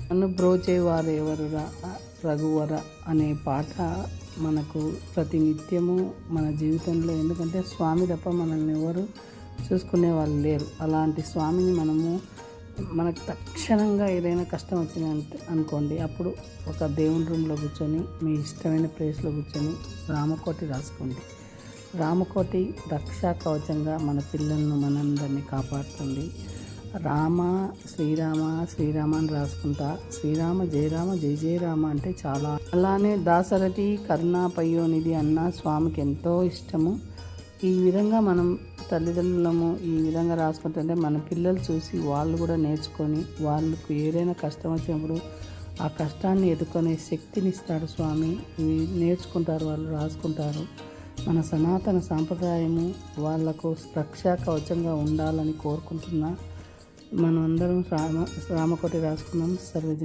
నన్ను బ్రోచేవారు ఎవరురా రఘువర అనే పాట మనకు ప్రతి నిత్యము మన జీవితంలో, ఎందుకంటే స్వామి తప్ప మనల్ని ఎవరు చూసుకునే వాళ్ళు లేరు. అలాంటి స్వామిని మనకు తక్షణంగా ఏదైనా కష్టం వచ్చిందంటే అనుకోండి, అప్పుడు ఒక దేవుని రూమ్లో కూర్చొని మీ ఇష్టమైన ప్లేస్లో కూర్చొని రామకోటి రాసుకోండి. రామకోటి రక్షా కవచంగా మన పిల్లలను మనందరినీ కాపాడుతుంది. రామ శ్రీరామ శ్రీరామ అని రాసుకుంటా, శ్రీరామ జయరామ జయ జయరామ అంటే చాలా. అలానే దాసరథి కరుణా పయ్యోనిది అన్న స్వామికి ఎంతో ఇష్టము. ఈ విధంగా మనం తల్లిదండ్రులము ఈ విధంగా రాసుకుంటుంటే మన పిల్లలు చూసి వాళ్ళు కూడా నేర్చుకొని, వాళ్ళకు ఏదైనా కష్టం వచ్చినప్పుడు ఆ కష్టాన్ని ఎదుర్కొనే శక్తిని ఇస్తాడు స్వామి. ఇవి నేర్చుకుంటారు, వాళ్ళు రాసుకుంటారు. మన సనాతన సాంప్రదాయము వాళ్లకు రక్షా కవచంగా ఉండాలని కోరుకుంటున్నా. మనం అందరం రామకోటి రాసుకున్నాం. సర్వజన